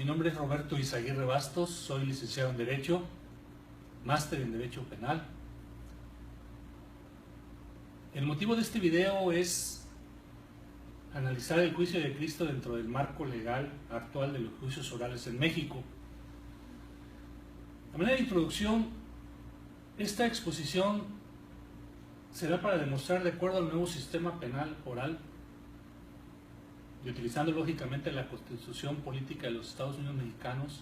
Mi nombre es Roberto Izaguirre Bastos, soy licenciado en Derecho, máster en Derecho Penal. El motivo de este video es analizar el juicio de Cristo dentro del marco legal actual de los juicios orales en México. A manera de introducción, esta exposición será para demostrar, de acuerdo al nuevo sistema penal oral y utilizando lógicamente la Constitución Política de los Estados Unidos Mexicanos,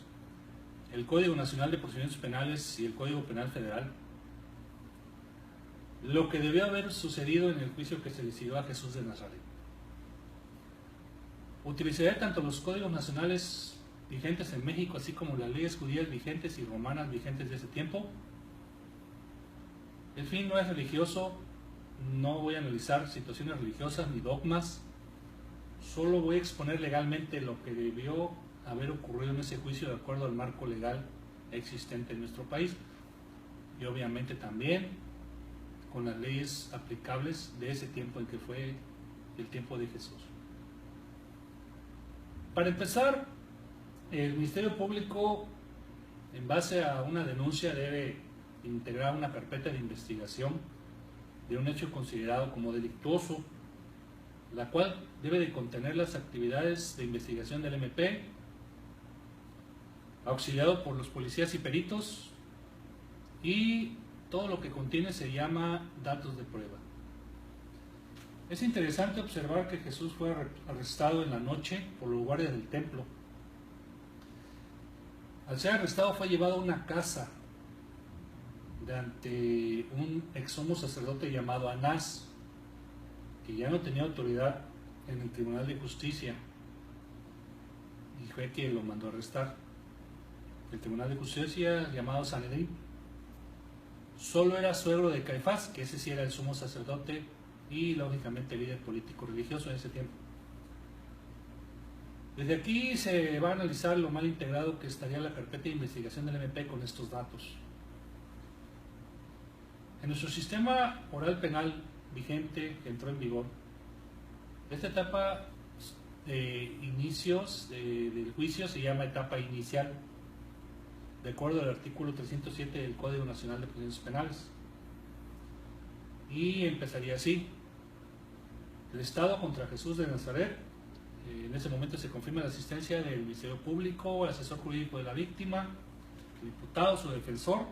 el Código Nacional de Procedimientos Penales y el Código Penal Federal, lo que debió haber sucedido en el juicio que se decidió a Jesús de Nazaret. Utilizaré tanto los códigos nacionales vigentes en México, así como las leyes judías vigentes y romanas vigentes de ese tiempo. El fin no es religioso, no voy a analizar situaciones religiosas ni dogmas, solo voy a exponer legalmente lo que debió haber ocurrido en ese juicio de acuerdo al marco legal existente en nuestro país y obviamente también con las leyes aplicables de ese tiempo en que fue el tiempo de Jesús. Para empezar, el Ministerio Público, en base a una denuncia, debe integrar una carpeta de investigación de un hecho considerado como delictuoso, la cual debe de contener las actividades de investigación del MP, auxiliado por los policías y peritos, y todo lo que contiene se llama datos de prueba. Es interesante observar que Jesús fue arrestado en la noche por los guardias del templo. Al ser arrestado fue llevado a una casa ante un ex sumo sacerdote llamado Anás, que ya no tenía autoridad en el Tribunal de Justicia, y fue quien lo mandó a arrestar. El Tribunal de Justicia, llamado Sanedrín, solo era suegro de Caifás, que ese sí era el sumo sacerdote y lógicamente líder político religioso en ese tiempo. Desde aquí se va a analizar lo mal integrado que estaría la carpeta de investigación del MP con estos datos. En nuestro sistema oral penal vigente que entró en vigor, esta etapa de inicios del juicio se llama etapa inicial, de acuerdo al artículo 307 del Código Nacional de Procedimientos Penales. Y empezaría así: el Estado contra Jesús de Nazaret. En ese momento se confirma la asistencia del Ministerio Público, el asesor jurídico de la víctima, el diputado, su defensor.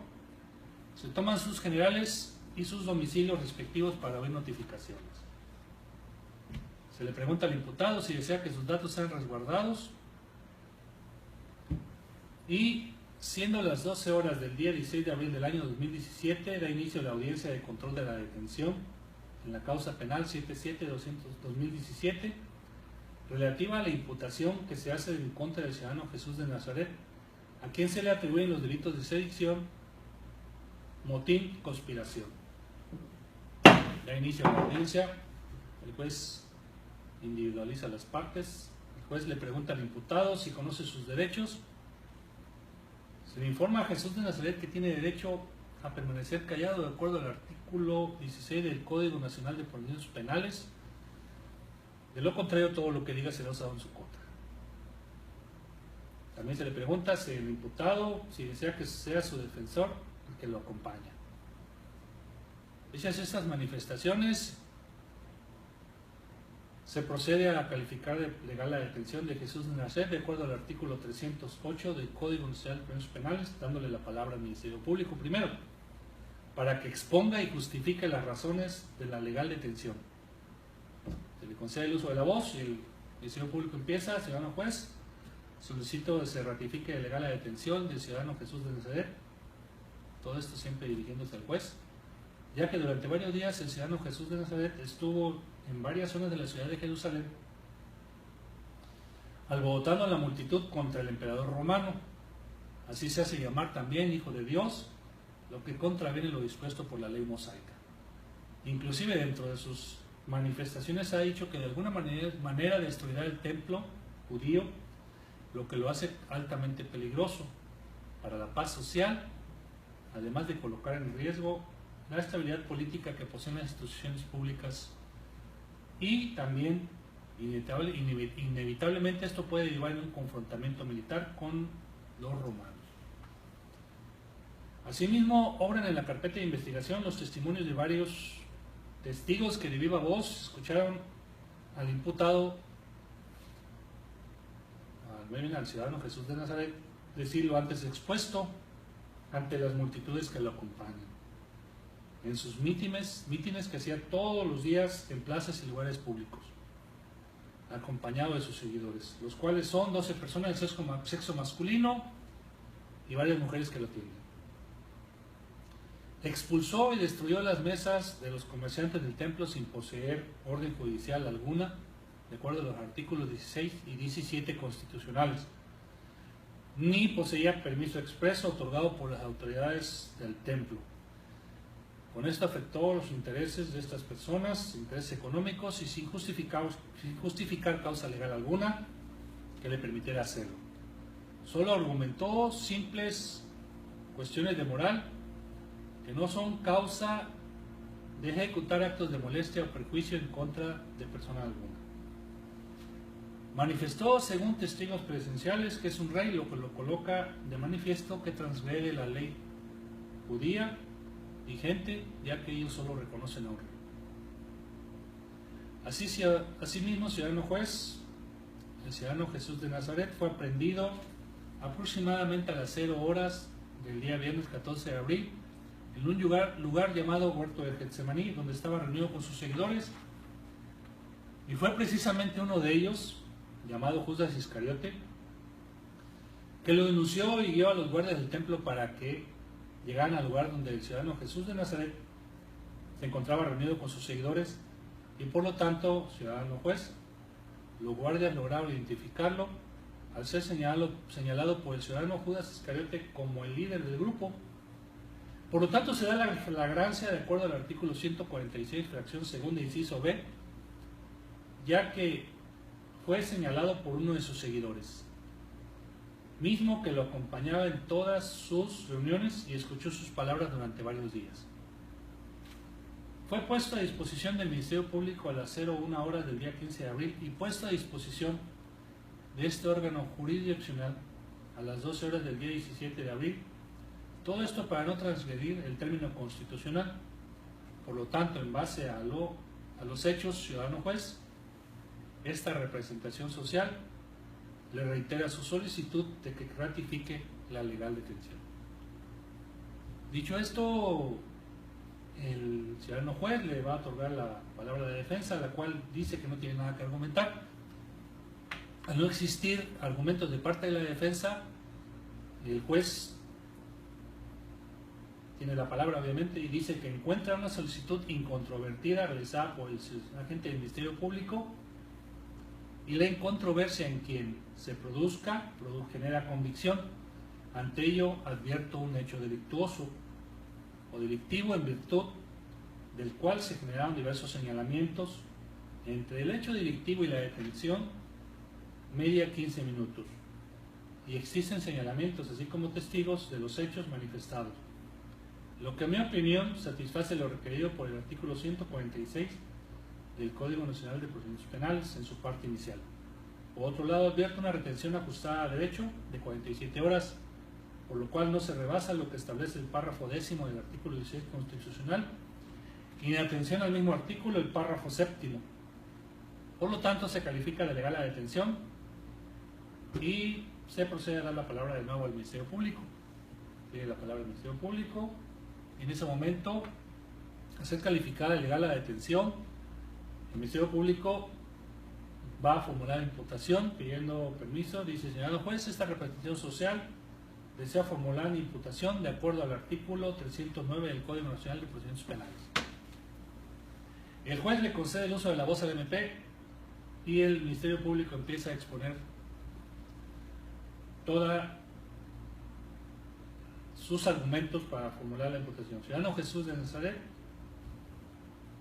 Se toman sus generales y sus domicilios respectivos para oír notificaciones. Se le pregunta al imputado si desea que sus datos sean resguardados, y siendo las 12 horas del día 16 de abril del año 2017, da inicio la audiencia de control de la detención en la causa penal 77-200-2017, relativa a la imputación que se hace en contra del ciudadano Jesús de Nazaret, a quien se le atribuyen los delitos de sedición, motín, conspiración. Da inicio a la audiencia, el juez individualiza las partes, el juez le pregunta al imputado si conoce sus derechos. Se le informa a Jesús de Nazaret que tiene derecho a permanecer callado de acuerdo al artículo 16 del Código Nacional de Procedimientos Penales. De lo contrario, todo lo que diga será usado en su contra. También se le pregunta si el imputado, si desea que sea su defensor, el que lo acompaña. Hechas estas manifestaciones, se procede a calificar de legal la detención de Jesús de Nazaret de acuerdo al artículo 308 del Código Nacional de Procedimientos Penales, dándole la palabra al Ministerio Público primero, para que exponga y justifique las razones de la legal detención. Se le concede el uso de la voz y el Ministerio Público empieza: ciudadano juez, solicito que se ratifique de legal la detención del ciudadano Jesús de Nazaret. Todo esto siempre dirigiéndose al juez, ya que durante varios días el ciudadano Jesús de Nazaret estuvo en varias zonas de la ciudad de Jerusalén alborotando a la multitud contra el emperador romano. Así se hace llamar también Hijo de Dios, lo que contraviene lo dispuesto por la ley mosaica. Inclusive dentro de sus manifestaciones ha dicho que de alguna manera destruirá el templo judío, lo que lo hace altamente peligroso para la paz social, además de colocar en riesgo la estabilidad política que poseen las instituciones públicas y también Inevitablemente esto puede llevar a un confrontamiento militar con los romanos. Asimismo, obran en la carpeta de investigación los testimonios de varios testigos que de viva voz escucharon al imputado, al ciudadano Jesús de Nazaret, decir lo antes expuesto ante las multitudes que lo acompañan en sus mítines que hacía todos los días en plazas y lugares públicos, acompañado de sus seguidores, los cuales son 12 personas del sexo masculino y varias mujeres que lo tienen. Expulsó y destruyó las mesas de los comerciantes del templo sin poseer orden judicial alguna, de acuerdo a los artículos 16 y 17 constitucionales, ni poseía permiso expreso otorgado por las autoridades del templo. Con esto afectó los intereses de estas personas, intereses económicos, y sin justificar causa legal alguna que le permitiera hacerlo. Solo argumentó simples cuestiones de moral que no son causa de ejecutar actos de molestia o perjuicio en contra de persona alguna. Manifestó, según testigos presenciales, que es un rey, lo que lo coloca de manifiesto que transgrede la ley judía vigente, ya que ellos solo reconocen a un rey. Asimismo, ciudadano juez, el ciudadano Jesús de Nazaret fue aprehendido aproximadamente a las 0 horas del día viernes 14 de abril en un lugar llamado Huerto de Getsemaní, donde estaba reunido con sus seguidores, y fue precisamente uno de ellos, llamado Judas Iscariote, que lo denunció y guió a los guardias del templo para que llegaran al lugar donde el ciudadano Jesús de Nazaret se encontraba reunido con sus seguidores, y por lo tanto, ciudadano juez, los guardias lograron identificarlo al ser señalado por el ciudadano Judas Iscariote como el líder del grupo. Por lo tanto, se da la flagrancia de acuerdo al artículo 146, fracción segunda, inciso B, ya que fue señalado por uno de sus seguidores, mismo que lo acompañaba en todas sus reuniones y escuchó sus palabras durante varios días. Fue puesto a disposición del Ministerio Público a las 01 horas del día 15 de abril y puesto a disposición de este órgano jurisdiccional a las 12 horas del día 17 de abril. Todo esto para no transgredir el término constitucional. Por lo tanto, en base a los hechos, ciudadano juez, esta representación social le reitera su solicitud de que ratifique la legal detención. Dicho esto, el ciudadano juez le va a otorgar la palabra de defensa, la cual dice que no tiene nada que argumentar. Al no existir argumentos de parte de la defensa, el juez tiene la palabra, obviamente, y dice que encuentra una solicitud incontrovertida realizada por el agente del Ministerio Público, y la incontroversia en quien se genera convicción. Ante ello, advierto un hecho delictuoso o delictivo en virtud del cual se generaron diversos señalamientos. Entre el hecho delictivo y la detención, media 15 minutos, y existen señalamientos así como testigos de los hechos manifestados, lo que en mi opinión satisface lo requerido por el artículo 146 del Código Nacional de Procedimientos Penales en su parte inicial. Por otro lado, advierte una retención ajustada a derecho de 47 horas, por lo cual no se rebasa lo que establece el párrafo 10º del artículo 16 constitucional, y en atención al mismo artículo el párrafo 7º. Por lo tanto, se califica de legal la detención y se procede a dar la palabra de nuevo al Ministerio Público. Tiene la palabra del Ministerio Público. En ese momento, a ser calificada de legal la detención, el Ministerio Público va a formular imputación pidiendo permiso. Dice: señor juez, esta representación social desea formular una imputación de acuerdo al artículo 309 del Código Nacional de Procedimientos Penales. El juez le concede el uso de la voz al MP y el Ministerio Público empieza a exponer todos sus argumentos para formular la imputación. Ciudadano Jesús de Nazaret,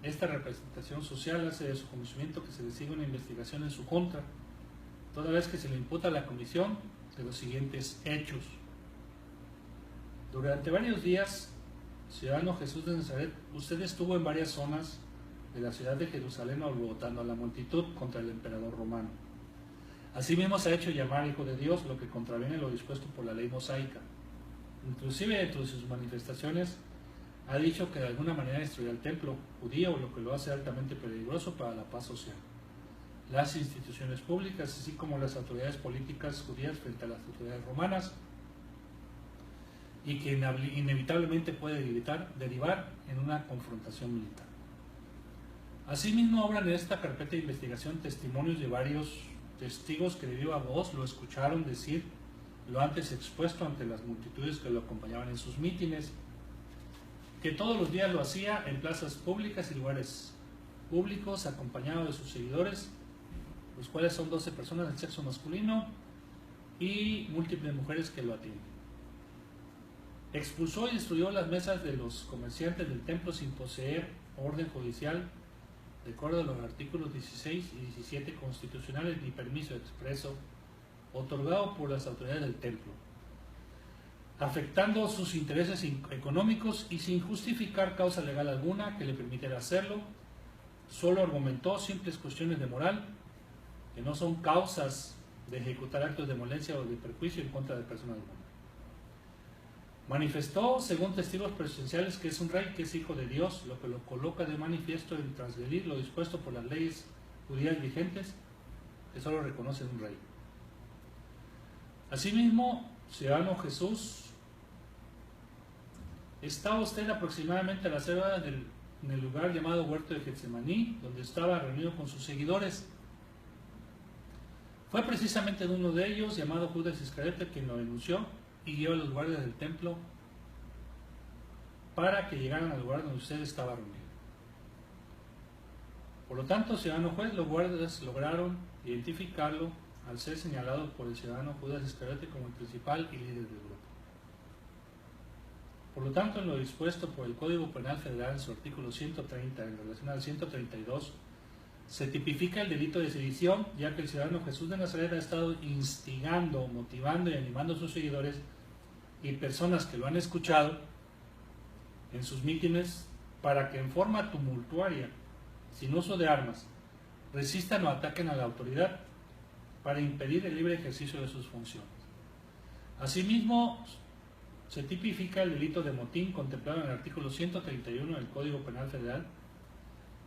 esta representación social hace de su conocimiento que se le siga una investigación en su contra, toda vez que se le imputa a la comisión de los siguientes hechos. Durante varios días, ciudadano Jesús de Nazaret, usted estuvo en varias zonas de la ciudad de Jerusalén alborotando a la multitud contra el emperador romano. Asimismo se ha hecho llamar hijo de Dios, lo que contraviene lo dispuesto por la ley mosaica. Inclusive dentro de sus manifestaciones ha dicho que de alguna manera destruirá el templo judío, lo que lo hace altamente peligroso para la paz social, las instituciones públicas, así como las autoridades políticas judías frente a las autoridades romanas, y que inevitablemente puede derivar en una confrontación militar. Asimismo, obran en esta carpeta de investigación testimonios de varios testigos que de viva voz lo escucharon decir lo antes expuesto ante las multitudes que lo acompañaban en sus mítines, que todos los días lo hacía en plazas públicas y lugares públicos, acompañado de sus seguidores, los cuales son 12 personas del sexo masculino y múltiples mujeres que lo atienden. Expulsó y destruyó las mesas de los comerciantes del templo sin poseer orden judicial, de acuerdo a los artículos 16 y 17 constitucionales, ni permiso expreso otorgado por las autoridades del templo, afectando sus intereses económicos y sin justificar causa legal alguna que le permitiera hacerlo. Solo argumentó simples cuestiones de moral, que no son causas de ejecutar actos de violencia o de perjuicio en contra de personas alguna. Manifestó, según testigos presenciales, que es un rey, que es hijo de Dios, lo que lo coloca de manifiesto en transgredir lo dispuesto por las leyes judías vigentes, que solo reconocen un rey. Asimismo, ciudadano Jesús, estaba usted aproximadamente a las 0 horas en el lugar llamado Huerto de Getsemaní, donde estaba reunido con sus seguidores. Fue precisamente de uno de ellos, llamado Judas Iscariote, quien lo denunció y guió a los guardias del templo para que llegaran al lugar donde usted estaba reunido. Por lo tanto, ciudadano juez, los guardias lograron identificarlo al ser señalado por el ciudadano Judas Iscariote como el principal y líder del grupo. Por lo tanto, en lo dispuesto por el Código Penal Federal en su artículo 130 en relación al 132, se tipifica el delito de sedición, ya que el ciudadano Jesús de Nazaret ha estado instigando, motivando y animando a sus seguidores y personas que lo han escuchado en sus mítines para que en forma tumultuaria, sin uso de armas, resistan o ataquen a la autoridad para impedir el libre ejercicio de sus funciones. Asimismo, se tipifica el delito de motín contemplado en el artículo 131 del Código Penal Federal,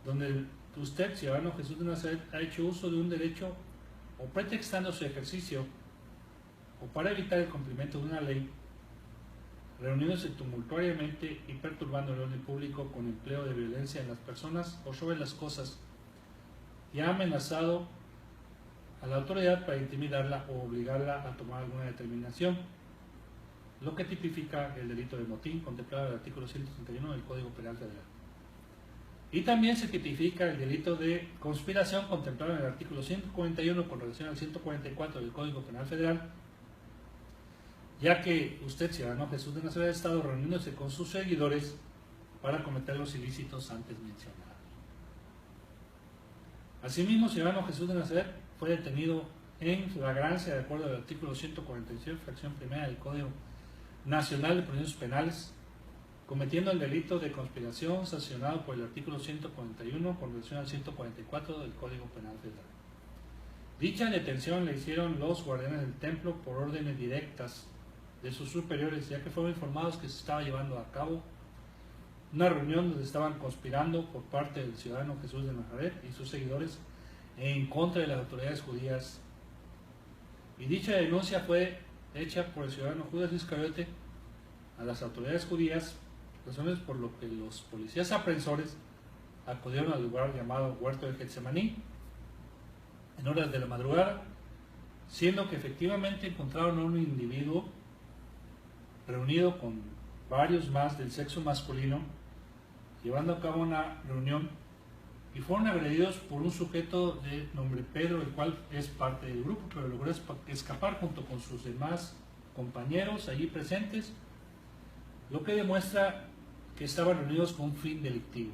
donde usted, ciudadano Jesús de Nazaret, ha hecho uso de un derecho o pretextando su ejercicio o para evitar el cumplimiento de una ley, reuniéndose tumultuariamente y perturbando el orden público con empleo de violencia en las personas o sobre las cosas, y ha amenazado a la autoridad para intimidarla o obligarla a tomar alguna determinación, lo que tipifica el delito de motín contemplado en el artículo 131 del Código Penal Federal. Y también se tipifica el delito de conspiración contemplado en el artículo 141 con relación al 144 del Código Penal Federal, ya que usted, ciudadano Jesús de Nazaret, ha estado reuniéndose con sus seguidores para cometer los ilícitos antes mencionados. Asimismo, ciudadano Jesús de Nazaret fue detenido en flagrancia de acuerdo al artículo 146, fracción primera del Código Nacional de Procedimientos Penales, cometiendo el delito de conspiración sancionado por el artículo 141 con relación al 144 del Código Penal Federal. Dicha detención la hicieron los guardianes del templo por órdenes directas de sus superiores, ya que fueron informados que se estaba llevando a cabo una reunión donde estaban conspirando por parte del ciudadano Jesús de Nazaret y sus seguidores en contra de las autoridades judías. Y dicha denuncia fue hecha por el ciudadano Judas Iscariote a las autoridades judías, razones por lo que los policías aprensores acudieron al lugar llamado Huerto de Getsemaní en horas de la madrugada, siendo que efectivamente encontraron a un individuo reunido con varios más del sexo masculino, llevando a cabo una reunión, y fueron agredidos por un sujeto de nombre Pedro, el cual es parte del grupo, pero logró escapar junto con sus demás compañeros allí presentes, lo que demuestra que estaban reunidos con un fin delictivo,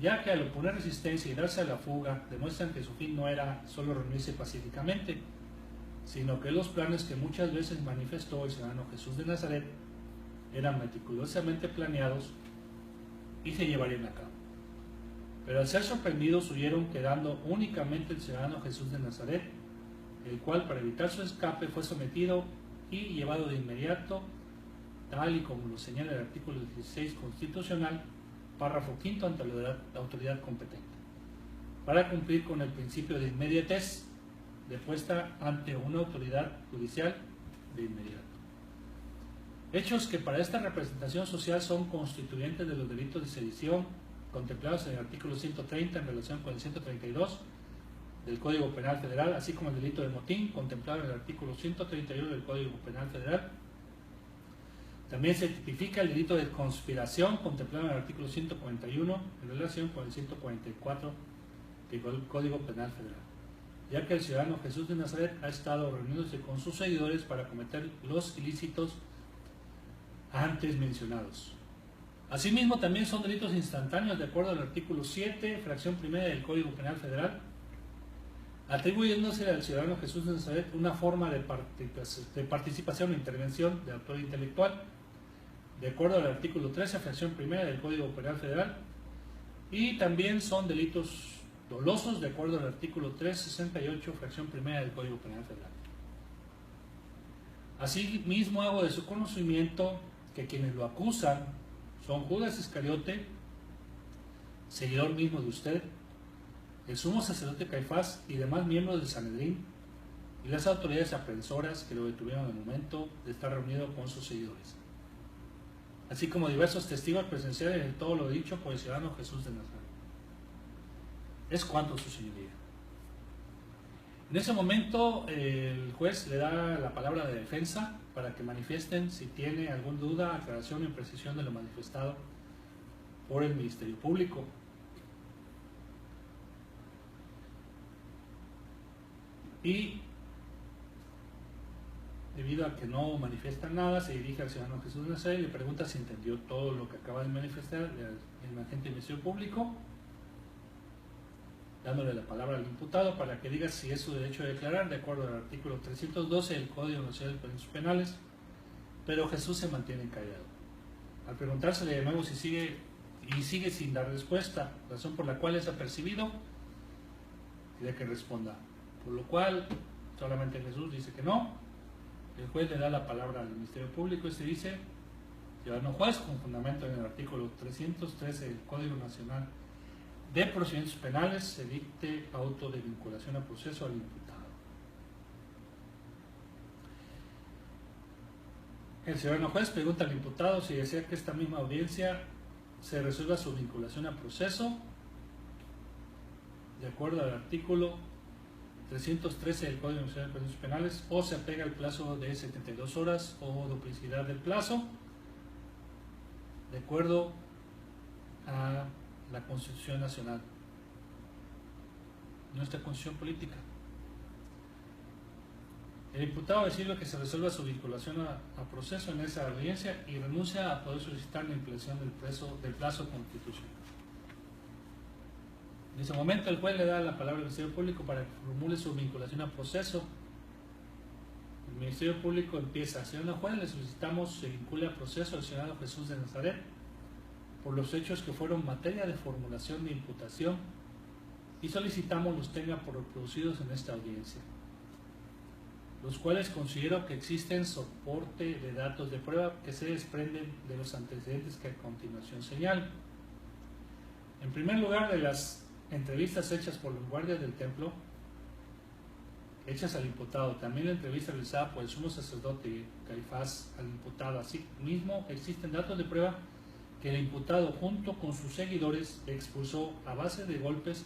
ya que al oponer resistencia y darse a la fuga, demuestran que su fin no era solo reunirse pacíficamente, sino que los planes que muchas veces manifestó el ciudadano Jesús de Nazaret eran meticulosamente planeados y se llevarían a cabo. pero al ser sorprendidos huyeron, quedando únicamente el ciudadano Jesús de Nazaret, el cual, para evitar su escape, fue sometido y llevado de inmediato, tal y como lo señala el artículo 16 constitucional, párrafo quinto, ante la autoridad competente, para cumplir con el principio de inmediatez, de puesta ante una autoridad judicial de inmediato. Hechos que para esta representación social son constituyentes de los delitos de sedición contemplados en el artículo 130 en relación con el 132 del Código Penal Federal, así como el delito de motín contemplado en el artículo 131 del Código Penal Federal. También se tipifica el delito de conspiración contemplado en el artículo 141 en relación con el 144 del Código Penal Federal, ya que el ciudadano Jesús de Nazaret ha estado reuniéndose con sus seguidores para cometer los ilícitos antes mencionados. Asimismo, también son delitos instantáneos de acuerdo al artículo 7, fracción primera del Código Penal Federal, atribuyéndose al ciudadano Jesús de Nazaret una forma de participación o intervención de autor intelectual, de acuerdo al artículo 13, fracción primera del Código Penal Federal, y también son delitos dolosos de acuerdo al artículo 368, fracción primera del Código Penal Federal. Asimismo, hago de su conocimiento que quienes lo acusan son Judas Iscariote, seguidor mismo de usted, el sumo sacerdote Caifás y demás miembros del Sanedrín, y las autoridades aprehensoras que lo detuvieron al momento de estar reunido con sus seguidores, así como diversos testigos presenciales de todo lo dicho por el ciudadano Jesús de Nazaret. Es cuanto, su señoría. En ese momento el juez le da la palabra de defensa para que manifiesten si tiene alguna duda, aclaración o imprecisión de lo manifestado por el Ministerio Público. Y debido a que no manifiesta nada, se dirige al ciudadano Jesús de Nazaret y le pregunta si entendió todo lo que acaba de manifestar el agente del Ministerio Público, dándole la palabra al imputado para que diga si es su derecho de declarar de acuerdo al artículo 312 del Código Nacional de Delitos Penales, pero Jesús se mantiene callado. Al preguntársele de nuevo si sigue sin dar respuesta, razón por la cual es apercibido, pide que responda, por lo cual solamente Jesús dice que no. El juez le da la palabra al Ministerio Público y se dice: ciudadano juez, con fundamento en el artículo 313 del Código Nacional de Procedimientos Penales, se dicte auto de vinculación a proceso al imputado. El ciudadano juez pregunta al imputado si desea que esta misma audiencia se resuelva su vinculación a proceso de acuerdo al artículo 313 del Código Nacional de Procedimientos Penales, o se apega al plazo de 72 horas o duplicidad del plazo de acuerdo a la Constitución Nacional, nuestra Constitución Política. El imputado decide que se resuelva su vinculación a proceso en esa audiencia y renuncia a poder solicitar la ampliación del plazo constitucional. En ese momento el juez le da la palabra al Ministerio Público para que formule su vinculación a proceso. El Ministerio Público empieza: señor juez, le solicitamos se vincule a proceso al ciudadano Jesús de Nazaret por los hechos que fueron materia de formulación de imputación y solicitamos los tenga por reproducidos en esta audiencia, los cuales considero que existen soporte de datos de prueba que se desprenden de los antecedentes que a continuación señalo. En primer lugar, de las entrevistas hechas por los guardias del templo, hechas al imputado, también la entrevista realizada por el sumo sacerdote Caifás al imputado, así mismo existen datos de prueba que el imputado junto con sus seguidores expulsó a base de golpes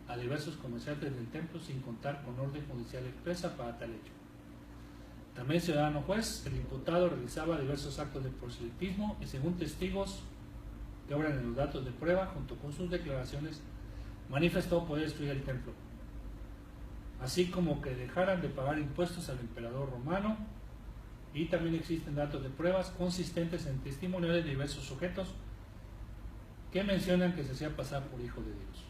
a diversos comerciantes del templo sin contar con orden judicial expresa para tal hecho. También, ciudadano juez, el imputado realizaba diversos actos de proselitismo y, según testigos que obran en los datos de prueba, junto con sus declaraciones, manifestó poder destruir el templo, así como que dejaran de pagar impuestos al emperador romano, y también existen datos de pruebas consistentes en testimoniales de diversos sujetos que mencionan que se hacía pasar por hijo de Dios,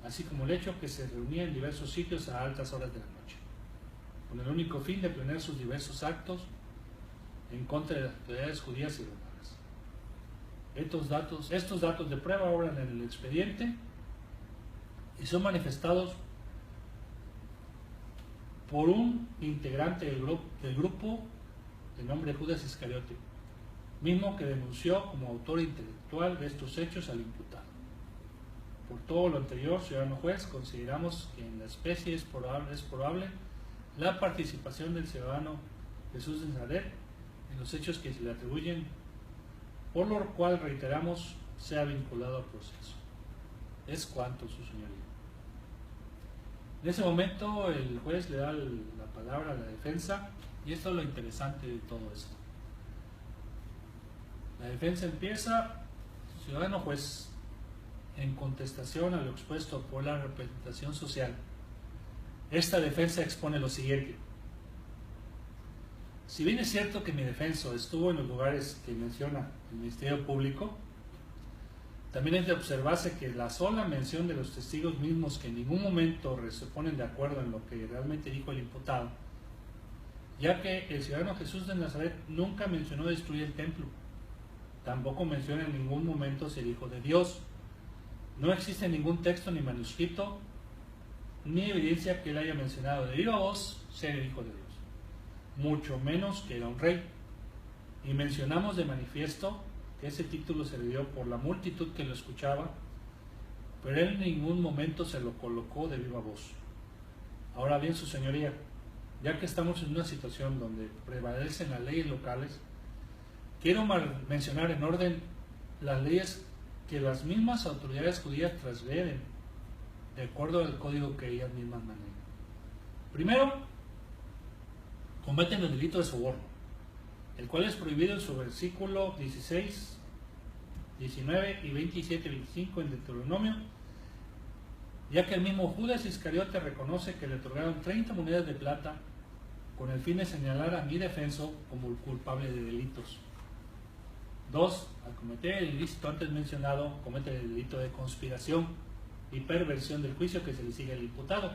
así como el hecho que se reunía en diversos sitios a altas horas de la noche, con el único fin de planear sus diversos actos en contra de las autoridades judías y romanas. Estos datos de prueba obran en el expediente y son manifestados por un integrante del grupo de nombre Judas Iscariote, mismo que denunció como autor intelectual de estos hechos al imputado. Por todo lo anterior, ciudadano juez, consideramos que en la especie es probable la participación del ciudadano Jesús de Nazaret en los hechos que se le atribuyen, por lo cual reiteramos sea vinculado al proceso. Es cuanto, su señoría. En ese momento el juez le da la palabra a la defensa, y esto es lo interesante de todo esto. La defensa empieza: ciudadano juez, en contestación a lo expuesto por la representación social, esta defensa expone lo siguiente. Si bien es cierto que mi defenso estuvo en los lugares que menciona el Ministerio Público, también es de observarse que la sola mención de los testigos mismos, que en ningún momento se ponen de acuerdo en lo que realmente dijo el imputado, ya que el ciudadano Jesús de Nazaret nunca mencionó destruir el templo, tampoco menciona en ningún momento ser hijo de Dios. No existe ningún texto ni manuscrito ni evidencia que él haya mencionado de viva voz ser el hijo de Dios, mucho menos que era un rey. Y mencionamos de manifiesto que ese título se le dio por la multitud que lo escuchaba, pero él en ningún momento se lo colocó de viva voz. Ahora bien, su señoría, ya que estamos en una situación donde prevalecen las leyes locales, quiero mencionar en orden las leyes que las mismas autoridades judías transgreden de acuerdo al código que ellas mismas manejan. Primero, cometen el delito de soborno, el cual es prohibido en su versículo 16, 19 y 27 y 25 en Deuteronomio, ya que el mismo Judas Iscariote reconoce que le otorgaron 30 monedas de plata con el fin de señalar a mi defenso como el culpable de delitos. 2. Al cometer el ilícito antes mencionado, comete el delito de conspiración y perversión del juicio que se le sigue al imputado,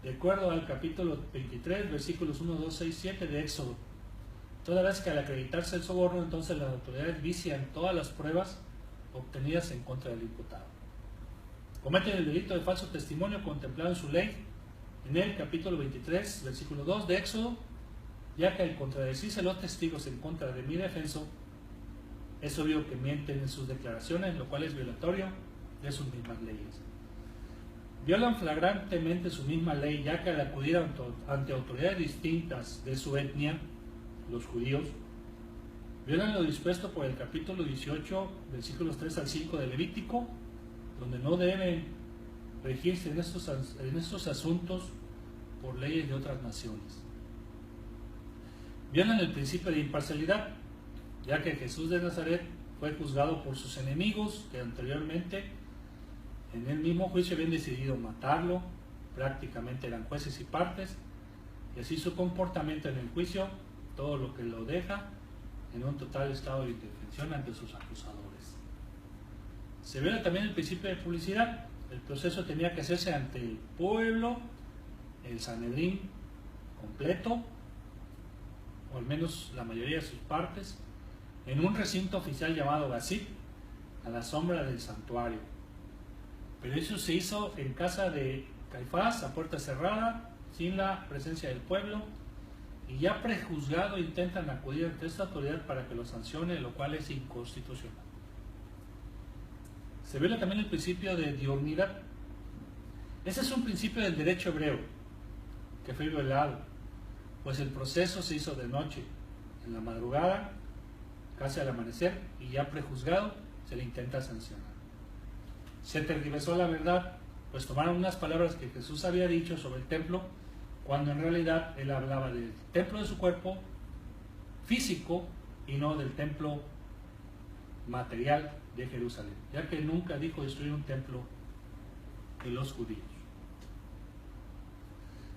de acuerdo al capítulo 23, versículos 1, 2, 6, 7 de Éxodo. Toda vez que al acreditarse el soborno, entonces las autoridades vician todas las pruebas obtenidas en contra del imputado. Cometen el delito de falso testimonio contemplado en su ley, en el capítulo 23, versículo 2 de Éxodo, ya que al contradecirse los testigos en contra de mi defenso, es obvio que mienten en sus declaraciones, lo cual es violatorio de sus mismas leyes. Violan flagrantemente su misma ley, ya que al acudir ante autoridades distintas de su etnia, los judíos, violan lo dispuesto por el capítulo 18, versículos 3 al 5 de Levítico, donde no deben regirse en estos asuntos por leyes de otras naciones. Violan el principio de imparcialidad, ya que Jesús de Nazaret fue juzgado por sus enemigos que anteriormente en el mismo juicio habían decidido matarlo, prácticamente eran jueces y partes, y así su comportamiento en el juicio, todo lo que lo deja en un total estado de indefensión ante sus acusadores. Se viola también el principio de publicidad. El proceso tenía que hacerse ante el pueblo, el Sanedrín completo, o al menos la mayoría de sus partes, en un recinto oficial llamado Gazit, a la sombra del santuario. Pero eso se hizo en casa de Caifás, a puerta cerrada, sin la presencia del pueblo, y ya prejuzgado intentan acudir ante esta autoridad para que lo sancione, lo cual es inconstitucional. Se viola también el principio de diurnidad. Ese es un principio del derecho hebreo que fue violado, pues el proceso se hizo de noche, en la madrugada, casi al amanecer, y ya prejuzgado se le intenta sancionar. Se tergiversó la verdad, pues tomaron unas palabras que Jesús había dicho sobre el templo, cuando en realidad él hablaba del templo de su cuerpo físico y no del templo material de Jerusalén, ya que nunca dijo destruir un templo de los judíos.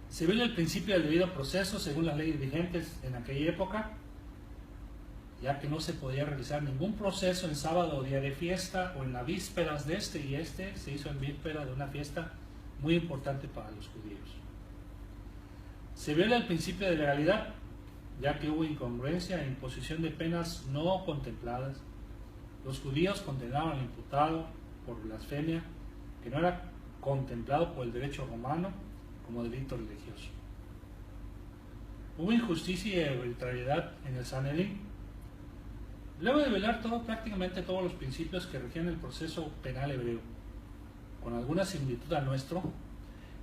Se viola el principio del debido proceso según las leyes vigentes en aquella época, ya que no se podía realizar ningún proceso en sábado o día de fiesta o en las vísperas de este, y este se hizo en víspera de una fiesta muy importante para los judíos. Se viola el principio de legalidad, ya que hubo incongruencia e imposición de penas no contempladas. Los judíos condenaban al imputado por blasfemia, que no era contemplado por el derecho romano como delito religioso. Hubo injusticia y arbitrariedad en el Sanedrín. Luego de violar prácticamente todos los principios que regían el proceso penal hebreo, con alguna similitud al nuestro,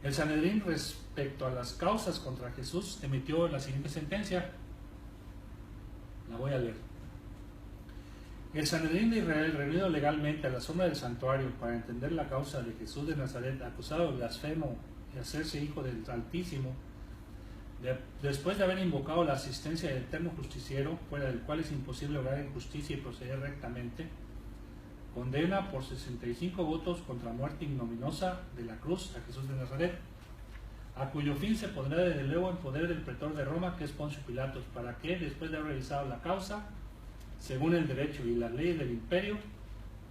el Sanedrín, respecto a las causas contra Jesús, emitió la siguiente sentencia. La voy a leer. El Sanedrín de Israel, reunido legalmente a la sombra del santuario para entender la causa de Jesús de Nazaret, acusado de blasfemo y hacerse hijo del Altísimo, después de haber invocado la asistencia del eterno justiciero, fuera del cual es imposible obrar en justicia y proceder rectamente, condena por 65 votos contra muerte ignominiosa de la cruz a Jesús de Nazaret, a cuyo fin se pondrá desde luego en poder del pretor de Roma, que es Poncio Pilatos, para que, después de haber revisado la causa, según el derecho y las leyes del imperio,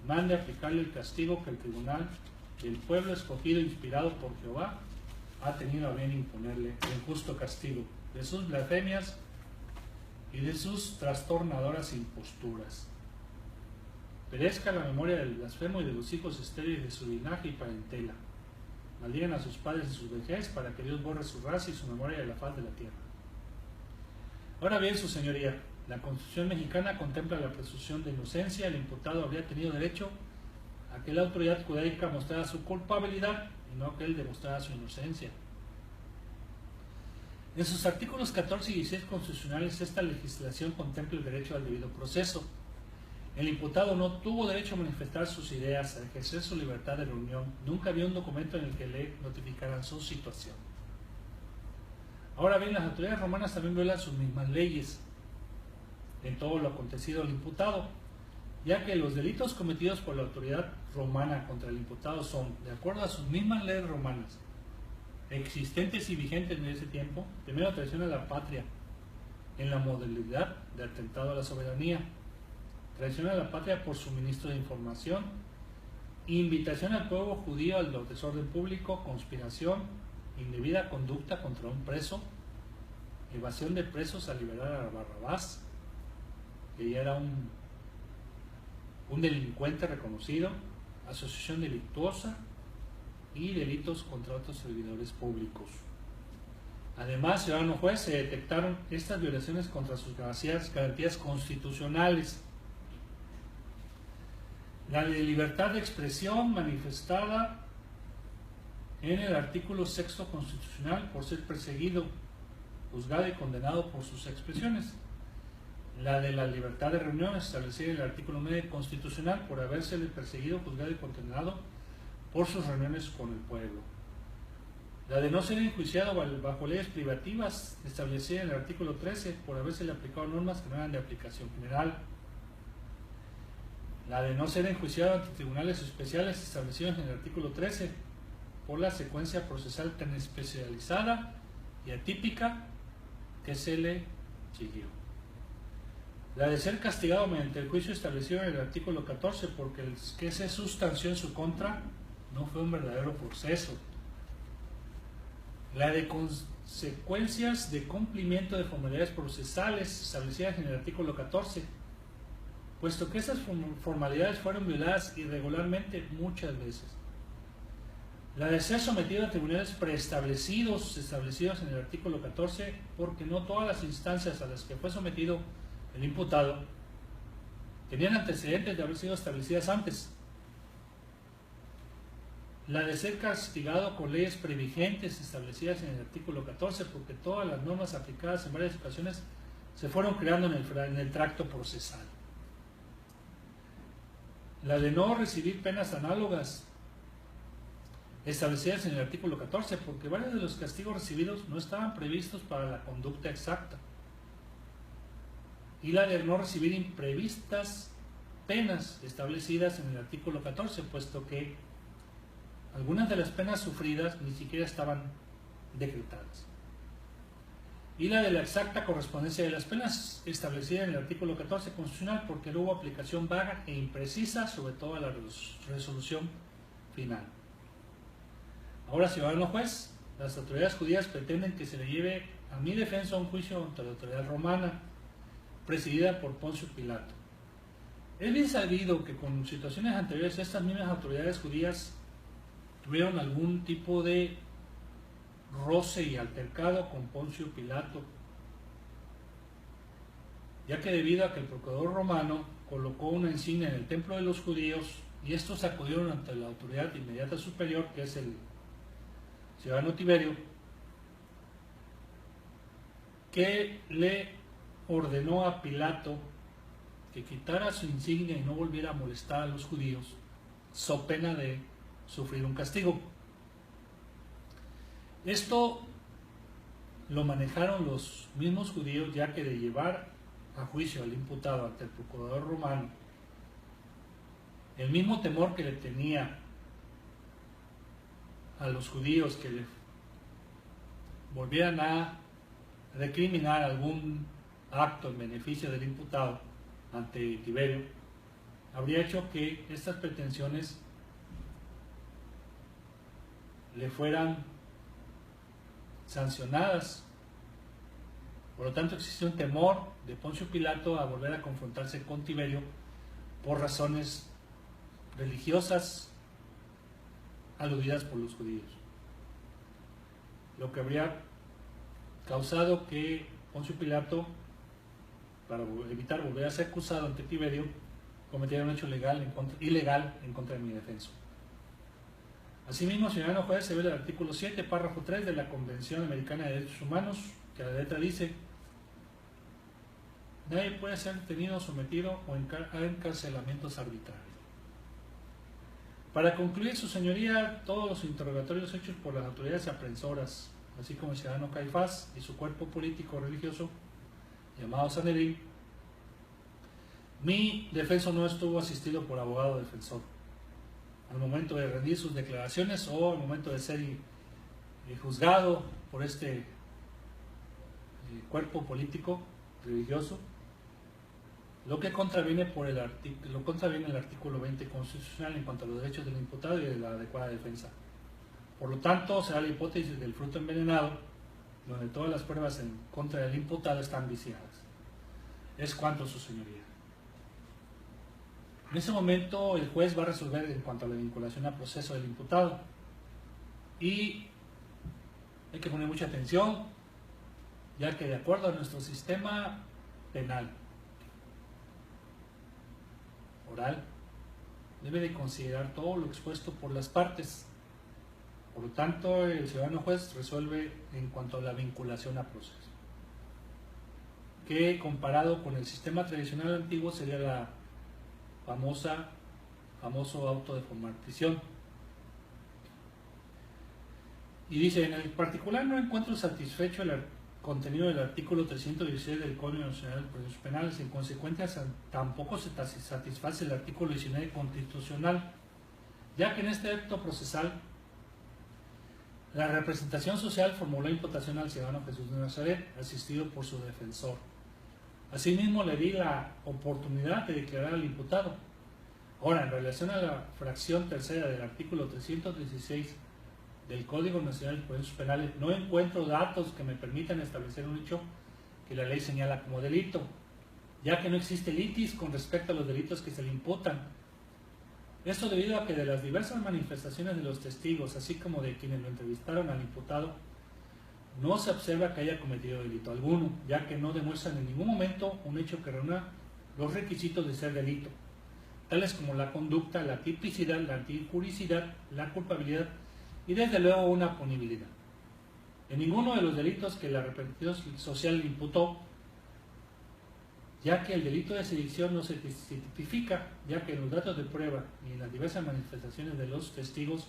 mande aplicarle el castigo que el tribunal del pueblo escogido, inspirado por Jehová, ha tenido a bien imponerle, el justo castigo de sus blasfemias y de sus trastornadoras imposturas. Perezca la memoria del blasfemo y de los hijos estériles de su linaje y parentela. Maldigan a sus padres en su vejez, para que Dios borre su raza y su memoria de la faz de la tierra. Ahora bien, su señoría, la Constitución mexicana contempla la presunción de inocencia. El imputado habría tenido derecho a que la autoridad judaica mostrara su culpabilidad y no que él demostrara su inocencia. En sus artículos 14 y 16 constitucionales, esta legislación contempla el derecho al debido proceso. El imputado no tuvo derecho a manifestar sus ideas, a ejercer su libertad de reunión. Nunca había un documento en el que le notificaran su situación. Ahora bien, las autoridades romanas también violan sus mismas leyes en todo lo acontecido al imputado, ya que los delitos cometidos por la autoridad romana contra el imputado son, de acuerdo a sus mismas leyes romanas, existentes y vigentes en ese tiempo: primero, traición a la patria en la modalidad de atentado a la soberanía; traición a la patria por suministro de información; invitación al pueblo judío al desorden público; conspiración; indebida conducta contra un preso; evasión de presos a liberar a Barrabás, que ya era un delincuente reconocido; asociación delictuosa y delitos contra otros servidores públicos. Además, ciudadano juez, se detectaron estas violaciones contra sus garantías constitucionales. La de libertad de expresión, manifestada en el artículo 6 constitucional por ser perseguido, juzgado y condenado por sus expresiones. La de la libertad de reunión, establecida en el artículo 9 constitucional por haberse perseguido, juzgado y condenado por sus reuniones con el pueblo. La de no ser enjuiciado bajo leyes privativas, establecida en el artículo 13 por haberse aplicado normas que no eran de aplicación general. La de no ser enjuiciado ante tribunales especiales, establecidos en el artículo 13 por la secuencia procesal tan especializada y atípica que se le siguió. La de ser castigado mediante el juicio establecido en el artículo 14 porque el que se sustanció en su contra no fue un verdadero proceso. La de consecuencias de cumplimiento de formalidades procesales establecidas en el artículo 14, puesto que esas formalidades fueron violadas irregularmente muchas veces. La de ser sometido a tribunales preestablecidos, establecidos en el artículo 14, porque no todas las instancias a las que fue sometido el imputado tenían antecedentes de haber sido establecidas antes. La de ser castigado con leyes previgentes establecidas en el artículo 14, porque todas las normas aplicadas en varias ocasiones se fueron creando en el tracto procesal. La de no recibir penas análogas establecidas en el artículo 14, porque varios de los castigos recibidos no estaban previstos para la conducta exacta. Y la de no recibir imprevistas penas establecidas en el artículo 14, puesto que algunas de las penas sufridas ni siquiera estaban decretadas. Y la de la exacta correspondencia de las penas establecida en el artículo 14 constitucional, porque no hubo aplicación vaga e imprecisa sobre todo a la resolución final. Ahora, ciudadano juez, las autoridades judías pretenden que se le lleve a mi defensa un juicio contra la autoridad romana, presidida por Poncio Pilato. Es bien sabido que con situaciones anteriores estas mismas autoridades judías tuvieron algún tipo de roce y altercado con Poncio Pilato, ya que debido a que el procurador romano colocó una insignia en el templo de los judíos y estos acudieron ante la autoridad inmediata superior, que es el ciudadano Tiberio, que le ordenó a Pilato que quitara su insignia y no volviera a molestar a los judíos, so pena de sufrir un castigo. Esto lo manejaron los mismos judíos, ya que de llevar a juicio al imputado ante el procurador romano, el mismo temor que le tenía a los judíos que le volvieran a recriminar algún acto en beneficio del imputado ante Tiberio, habría hecho que estas pretensiones le fueran sancionadas. Por lo tanto, existe un temor de Poncio Pilato a volver a confrontarse con Tiberio por razones religiosas aludidas por los judíos, lo que habría causado que Poncio Pilato, para evitar volver a ser acusado ante Tiberio, cometiera un hecho ilegal en contra de mi defenso. Asimismo, ciudadano juez, se ve el artículo 7, párrafo 3 de la Convención Americana de Derechos Humanos, que a la letra dice: nadie puede ser detenido, sometido a encarcelamientos arbitrarios. Para concluir, su señoría, todos los interrogatorios hechos por las autoridades aprensoras, así como el ciudadano Caifás y su cuerpo político religioso, llamado Sanedrín, mi defenso no estuvo asistido por abogado defensor al momento de rendir sus declaraciones o al momento de ser juzgado por este cuerpo político religioso, lo que contraviene el artículo 20 constitucional en cuanto a los derechos del imputado y de la adecuada defensa. Por lo tanto, se da la hipótesis del fruto envenenado, donde todas las pruebas en contra del imputado están viciadas. Es cuanto, su señoría. En ese momento, el juez va a resolver en cuanto a la vinculación a proceso del imputado. Y hay que poner mucha atención, ya que de acuerdo a nuestro sistema penal oral, debe de considerar todo lo expuesto por las partes. Por lo tanto, el ciudadano juez resuelve en cuanto a la vinculación a proceso, que comparado con el sistema tradicional antiguo sería la famoso auto de formalización. Y dice: en el particular no encuentro satisfecho el contenido del artículo 316 del Código Nacional de Procedimientos Penales. En consecuencia, tampoco se satisface el artículo 19 constitucional, ya que en este acto procesal la representación social formuló imputación al ciudadano Jesús de Nazaret, asistido por su defensor. Asimismo, le di la oportunidad de declarar al imputado. Ahora, en relación a la fracción tercera del artículo 316 del Código Nacional de Procedimientos Penales, no encuentro datos que me permitan establecer un hecho que la ley señala como delito, ya que no existe litis con respecto a los delitos que se le imputan. Esto debido a que de las diversas manifestaciones de los testigos, así como de quienes lo entrevistaron al imputado, no se observa que haya cometido delito alguno, ya que no demuestran en ningún momento un hecho que reúna los requisitos de ser delito, tales como la conducta, la tipicidad, la antijuricidad, la culpabilidad y desde luego una punibilidad. En ninguno de los delitos que la representación social le imputó, ya que el delito de sedición no se tipifica, ya que en los datos de prueba y en las diversas manifestaciones de los testigos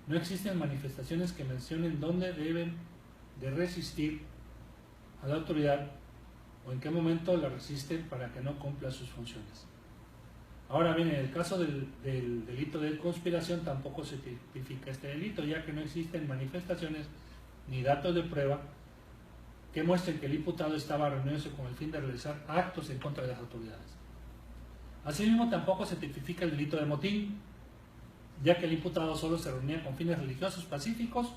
no existen manifestaciones que mencionen dónde deben de resistir a la autoridad o en qué momento la resisten para que no cumpla sus funciones. Ahora bien, en el caso del delito de conspiración tampoco se tipifica este delito, ya que no existen manifestaciones ni datos de prueba que muestren que el imputado estaba reuniéndose con el fin de realizar actos en contra de las autoridades. Asimismo, tampoco se tipifica el delito de motín, ya que el imputado solo se reunía con fines religiosos pacíficos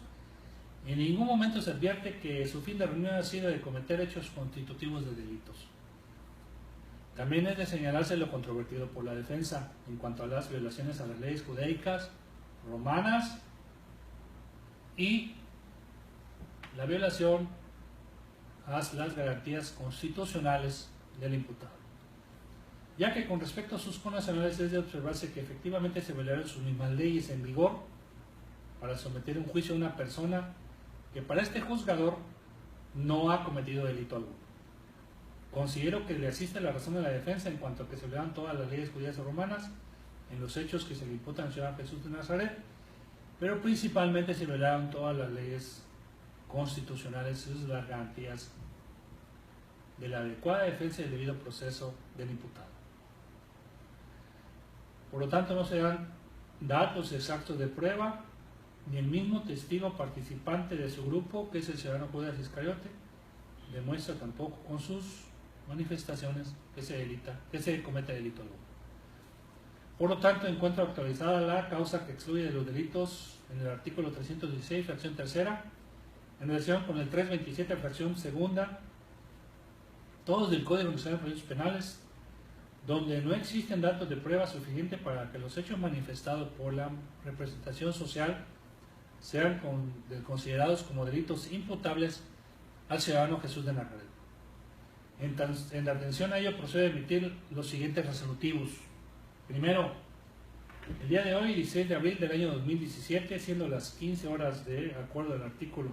y en ningún momento se advierte que su fin de reunión ha sido de cometer hechos constitutivos de delitos. También es de señalarse lo controvertido por la defensa en cuanto a las violaciones a las leyes judaicas romanas y la violación a las garantías constitucionales del imputado, ya que con respecto a sus connacionales es de observarse que efectivamente se violaron sus mismas leyes en vigor para someter un juicio a una persona que para este juzgador no ha cometido delito alguno. Considero que le asiste la razón de la defensa en cuanto a que se violaron todas las leyes judías y romanas en los hechos que se le imputan al ciudadano Jesús de Nazaret, pero principalmente se violaron todas las leyes constitucionales y las garantías de la adecuada defensa y el debido proceso del imputado. Por lo tanto, no se dan datos exactos de prueba, ni el mismo testigo participante de su grupo, que es el ciudadano Judas Iscariote, demuestra tampoco con sus manifestaciones que se cometa delito alguno. Por lo tanto, encuentro actualizada la causa que excluye de los delitos en el artículo 316, fracción tercera, en relación con el 327, fracción segunda, todos del Código Nacional de Procedimientos Penales, donde no existen datos de prueba suficiente para que los hechos manifestados por la representación social sean considerados como delitos imputables al ciudadano Jesús de Nazaret. En atención a ello, procedo a emitir los siguientes resolutivos. Primero, el día de hoy, 16 de abril del año 2017, siendo las 15 horas de acuerdo al artículo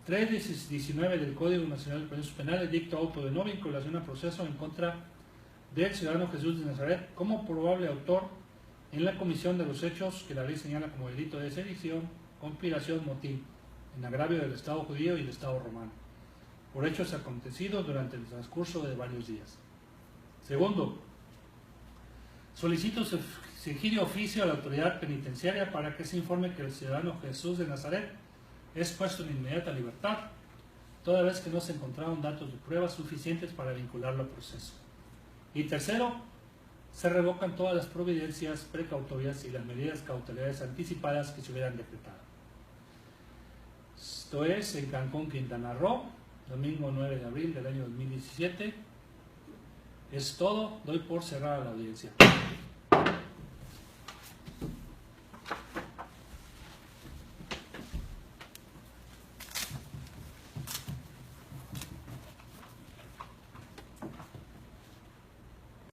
319 del Código Nacional de Procedimientos Penales, dicto auto de no vinculación a proceso en contra del ciudadano Jesús de Nazaret como probable autor en la comisión de los hechos que la ley señala como delito de sedición, conspiración, motín, en agravio del Estado judío y del Estado romano, por hechos acontecidos durante el transcurso de varios días. Segundo, solicito exigir oficio a la autoridad penitenciaria para que se informe que el ciudadano Jesús de Nazaret es puesto en inmediata libertad, toda vez que no se encontraron datos de pruebas suficientes para vincularlo al proceso. Y tercero, se revocan todas las providencias precautorias y las medidas cautelares anticipadas que se hubieran decretado. Esto es en Cancún, Quintana Roo, domingo 9 de abril del año 2017. Es todo, doy por cerrada la audiencia.